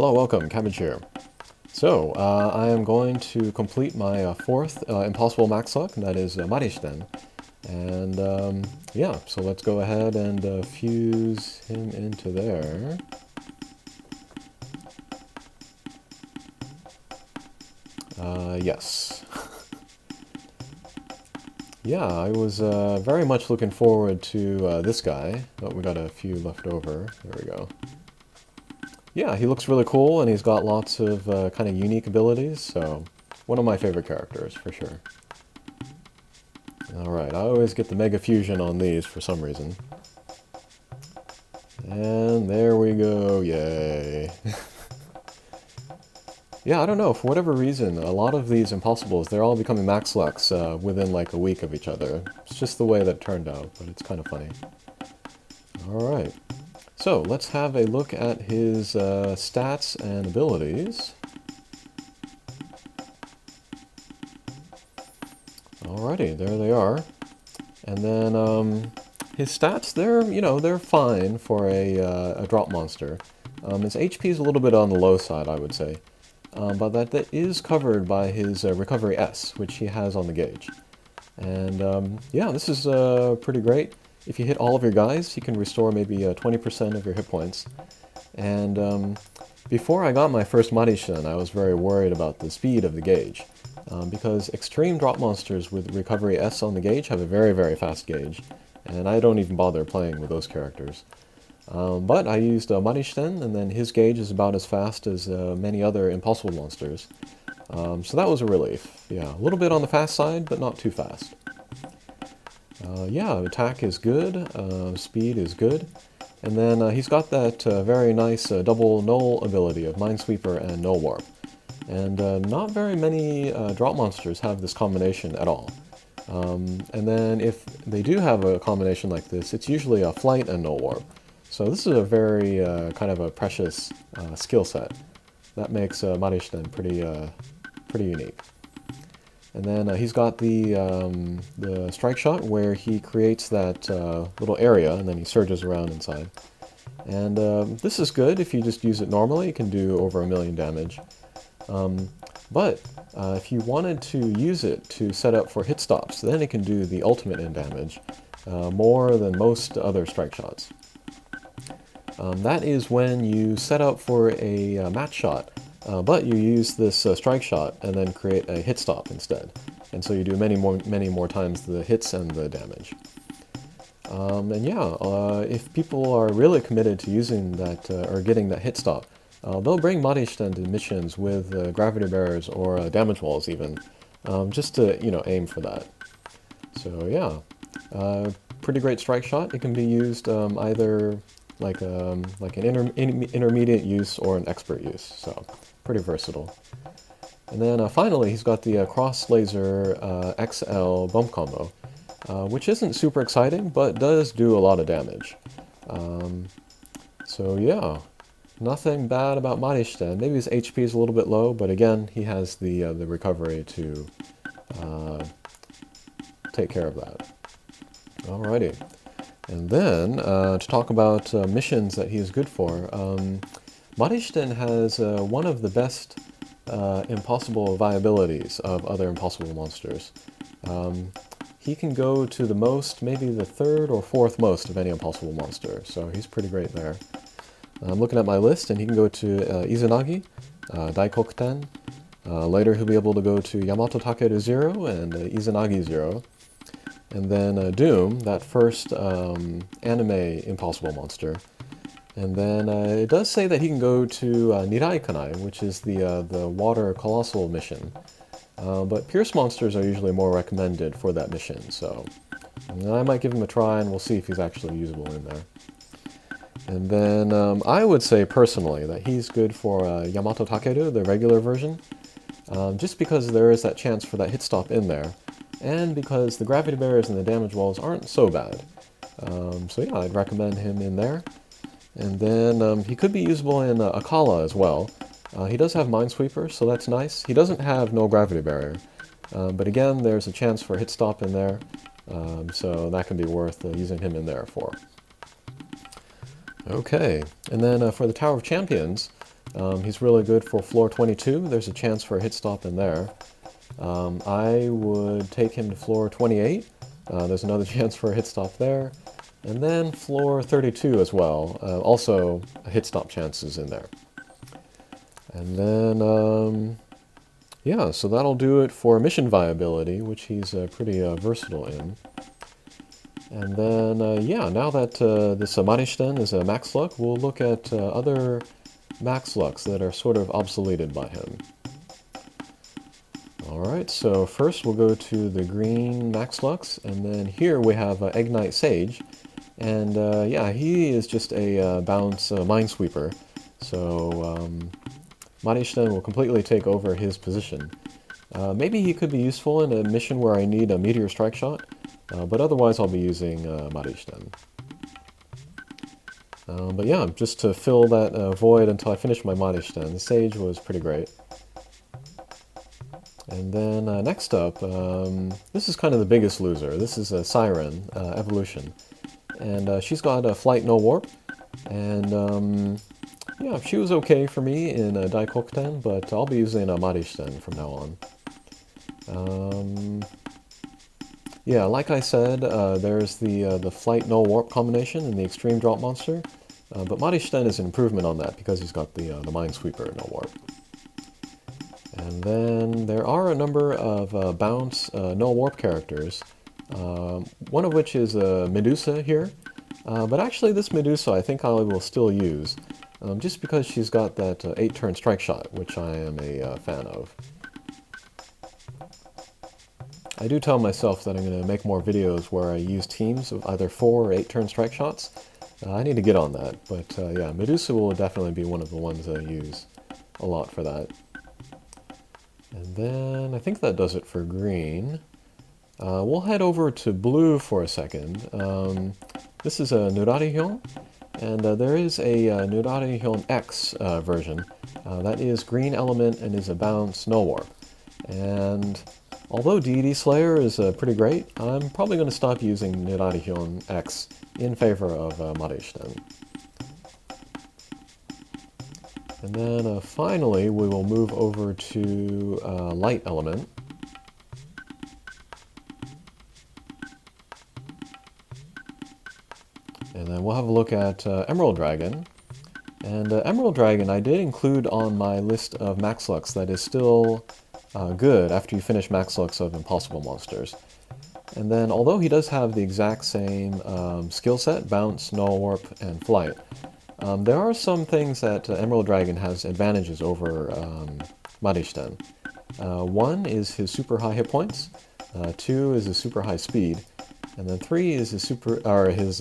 Hello, welcome, Cabbage here. So, I am going to complete my fourth Impossible Max Luck, and that is Marishten. And yeah, so let's go ahead and fuse him into there. Yes. Yeah, I was very much looking forward to this guy, but we got a few left over. There we go. Yeah, he looks really cool, and he's got lots of kind of unique abilities, so one of my favorite characters, for sure. Alright, I always get the Mega Fusion on these for some reason. And there we go, yay. Yeah, I don't know, for whatever reason, a lot of these Impossibles, they're all becoming Max Lucks within like a week of each other. It's just the way that it turned out, but it's kind of funny. Alright. So, let's have a look at his stats and abilities. Alrighty, there they are. And then his stats, they're fine for a drop monster. His HP is a little bit on the low side, I would say. But that is covered by his Recovery S, which he has on the gauge. And yeah, this is pretty great. If you hit all of your guys, you can restore maybe 20% of your hit points. And before I got my first Marishin, I was very worried about the speed of the gauge. Because extreme drop monsters with Recovery S on the gauge have a very, very fast gauge. And I don't even bother playing with those characters. But I used Marishten, and then his gauge is about as fast as many other Impossible monsters. So that was a relief. Yeah, a little bit on the fast side, but not too fast. Yeah, attack is good, speed is good, and then he's got that very nice double null ability of Minesweeper and Null Warp. And not very many drop monsters have this combination at all. And then if they do have a combination like this, it's usually a Flight and Null Warp. So this is a very kind of a precious skill set. That makes Marishten pretty unique. And then he's got the strike shot where he creates that little area and then he surges around inside. And this is good if you just use it normally. You can do over 1,000,000 damage. But if you wanted to use it to set up for hit stops, then it can do the ultimate in damage, more than most other strike shots. That is when you set up for a match shot, but you use this strike shot and then create a hit stop instead. And so you do many more times the hits and the damage. And yeah, if people are really committed to using that, or getting that hit stop, they'll bring Marishten to missions with gravity barriers or damage walls even, just to, aim for that. So yeah, pretty great strike shot. It can be used either like an intermediate use or an expert use, so pretty versatile. And then finally, he's got the Cross Laser XL bump combo, which isn't super exciting, but does do a lot of damage. So yeah, nothing bad about Marishten. Maybe his HP is a little bit low, but again, he has the recovery to take care of that. Alrighty. And then, to talk about missions that he is good for, Marishten has one of the best impossible viabilities of other impossible monsters. He can go to the most, maybe the third or fourth most of any impossible monster, so he's pretty great there. I'm looking at my list, and he can go to Izanagi, Daikokuten. Later he'll be able to go to Yamato Takeru 0 and Izanagi 0. And then Doom, that first anime impossible monster. And then it does say that he can go to Nirai Kanai, which is the water colossal mission. But Pierce monsters are usually more recommended for that mission, so I might give him a try and we'll see if he's actually usable in there. And then I would say personally that he's good for Yamato Takeru, the regular version, just because there is that chance for that hit stop in there. And because the gravity barriers and the damage walls aren't so bad. So yeah, I'd recommend him in there. And then he could be usable in Akala as well. He does have Minesweeper, so that's nice. He doesn't have no gravity barrier. But again, there's a chance for a hit stop in there. So that can be worth using him in there for. Okay, and then for the Tower of Champions, He's really good for floor 22. There's a chance for a hit stop in there. I would take him to floor 28. There's another chance for a hit stop there. And then floor 32 as well. Also, a hit stop chances in there. And then, yeah, so that'll do it for mission viability, which he's pretty versatile in. And then, yeah, now that this Marishten is a Max Luck, we'll look at other Max Lucks that are sort of obsoleted by him. Alright, so first we'll go to the green Max Lux, and then here we have Ignite Sage. And yeah, he is just a bounce Minesweeper, so Marishten will completely take over his position. Maybe he could be useful in a mission where I need a Meteor Strike Shot, but otherwise I'll be using Marishten. But yeah, just to fill that void until I finish my Marishten. The Sage was pretty great. And then next up, this is kind of the biggest loser. This is Siren Evolution. And she's got a Flight No Warp. And yeah, she was okay for me in Daikokuten, but I'll be using Marishten from now on. Yeah, like I said, there's the Flight No Warp combination in the Extreme Drop Monster. But Marishten is an improvement on that because he's got the Minesweeper No Warp. And then there are a number of bounce no warp characters, one of which is Medusa here. But actually this Medusa I think I will still use, just because she's got that 8-turn strike shot, which I am a fan of. I do tell myself that I'm going to make more videos where I use teams of either 4 or 8-turn strike shots. I need to get on that, but yeah, Medusa will definitely be one of the ones I use a lot for that. And then I think that does it for green. We'll head over to blue for a second. This is a Nurari-hyon, and there is a Nurari-hyon X version that is green element and is a bounce no warp. And although Deity Slayer is pretty great, I'm probably going to stop using Nurari-hyon X in favor of Marishten. And then finally, we will move over to Light Element. And then we'll have a look at Emerald Dragon. And Emerald Dragon I did include on my list of Max Lux that is still good after you finish Max Lux of Impossible Monsters. And then although he does have the exact same skill set, Bounce, Null Warp, and Flight, there are some things that Emerald Dragon has advantages over Marishten. One is his super high hit points, 2 is his super high speed, and then 3 is his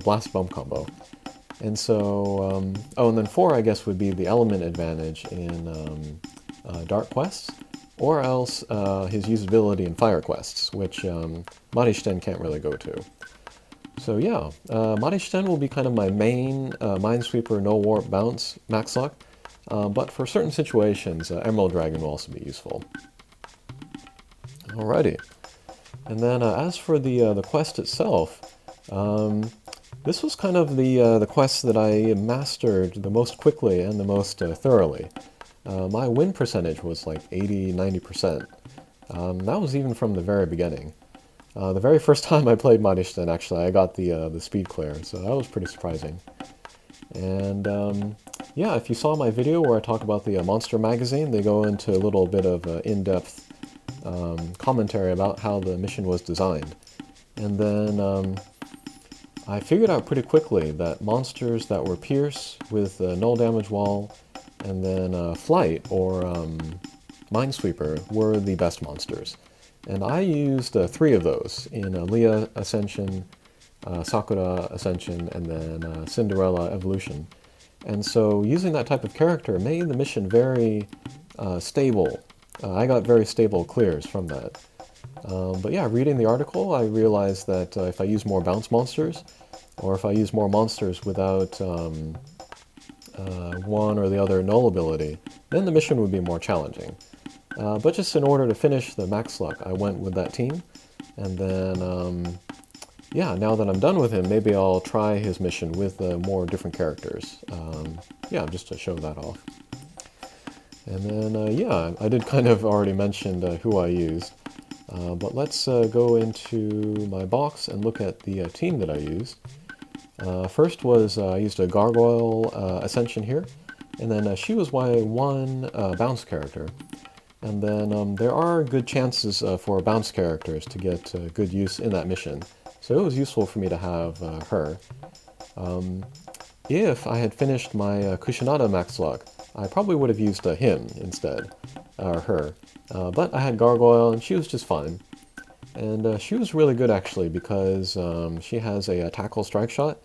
blast bump combo. And so, oh, and then 4 I guess would be the element advantage in Dark Quests, or else his usability in Fire Quests, which Marishten can't really go to. So yeah, Marishten will be kind of my main Minesweeper No Warp Bounce Max Luck, but for certain situations, Emerald Dragon will also be useful. Alrighty, and then as for the quest itself, this was kind of the quest that I mastered the most quickly and the most thoroughly. My win percentage was like 80–90%. That was even from the very beginning. The very first time I played Marishten, actually, I got the speed clear, so that was pretty surprising. And yeah, if you saw my video where I talk about the Monster Magazine, they go into a little bit of in-depth commentary about how the mission was designed. And then I figured out pretty quickly that monsters that were Pierce with Null Damage Wall and then Flight or Minesweeper were the best monsters. And I used 3 of those in Leah Ascension, Sakura Ascension, and then Cinderella Evolution. And so using that type of character made the mission very stable. I got very stable clears from that. But yeah, reading the article, I realized that if I use more bounce monsters, or if I use more monsters without one or the other null ability, then the mission would be more challenging. But just in order to finish the Max Luck, I went with that team. And then, yeah, now that I'm done with him, maybe I'll try his mission with more different characters. Yeah, just to show that off. And then, yeah, I did kind of already mention who I used. But let's go into my box and look at the team that I used. First was I used a Gargoyle Ascension here, and then she was my one bounce character. And then there are good chances for bounce characters to get good use in that mission, so it was useful for me to have her. If I had finished my Kushinada Max Luck, I probably would have used him instead, or her. But I had Gargoyle, and she was just fine. And she was really good, actually, because she has a tackle strike shot,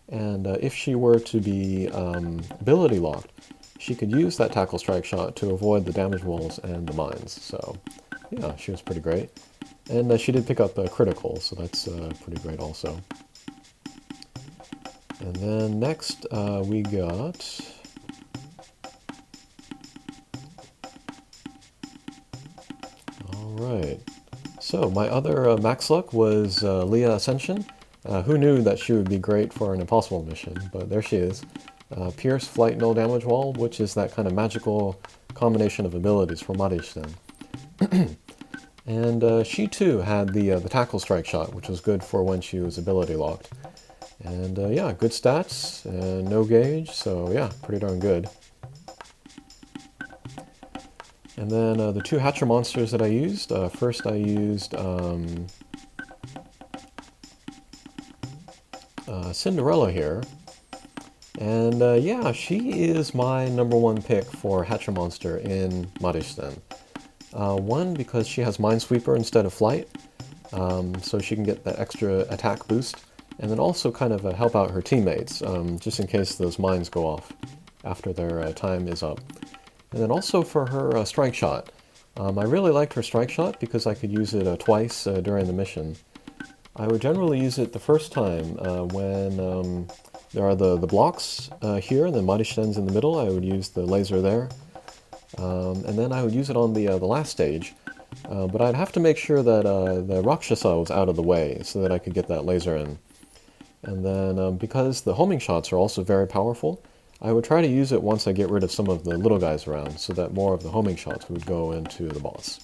and if she were to be ability locked, she could use that tackle strike shot to avoid the damage walls and the mines. So, yeah, she was pretty great. And she did pick up critical, so that's pretty great also. And then next we got... Alright. So my other Max Luck was Leah Ascension. Who knew that she would be great for an Impossible mission, but there she is. Pierce, Flight, Null Damage Wall, which is that kind of magical combination of abilities for Marici. And she too had the Tackle Strike shot, which was good for when she was ability locked. And yeah, good stats, and no gauge, so yeah, pretty darn good. And then the two Hatcher monsters that I used, first I used Cinderella here. And yeah, she is my #1 pick for Hatcher Monster in Marici. One, because she has Minesweeper instead of Flight, so she can get that extra attack boost, and then also kind of help out her teammates, just in case those mines go off after their time is up. And then also for her strike shot. I really liked her strike shot because I could use it twice during the mission. I would generally use it the first time when there are the blocks here, and then Marici in the middle. I would use the laser there. And then I would use it on the last stage. But I'd have to make sure that the Rakshasa was out of the way so that I could get that laser in. And then because the homing shots are also very powerful, I would try to use it once I get rid of some of the little guys around so that more of the homing shots would go into the boss.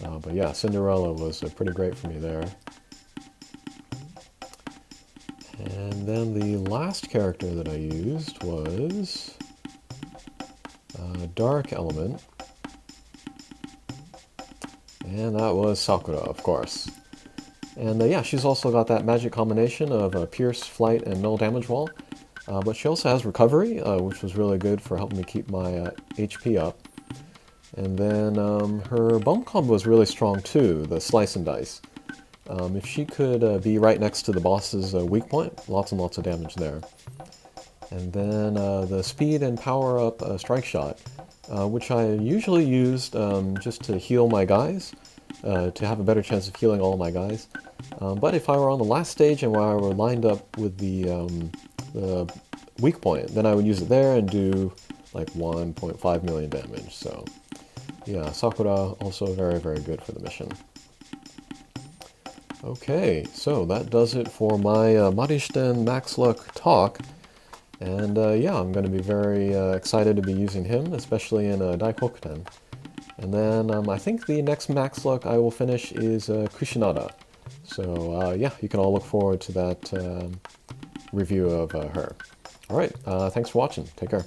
But yeah, Cinderella was pretty great for me there. And then the last character that I used was Dark Element. And that was Sakura, of course. And yeah, she's also got that magic combination of Pierce, Flight, and Null Damage Wall. But she also has Recovery, which was really good for helping me keep my HP up. And then her Bump combo was really strong too, the Slice and Dice. If she could be right next to the boss's weak point, lots and lots of damage there. And then the Speed and Power Up Strike Shot, which I usually used just to heal my guys, to have a better chance of healing all my guys. But if I were on the last stage and I were lined up with the weak point, then I would use it there and do like 1.5 million damage. So yeah, Sakura also very, very good for the mission. Okay, so that does it for my Marici Max Luck talk. And yeah, I'm going to be very excited to be using him, especially in Daikokuten. And then I think the next Max Luck I will finish is Kushinada. So yeah, you can all look forward to that review of her. Alright, thanks for watching. Take care.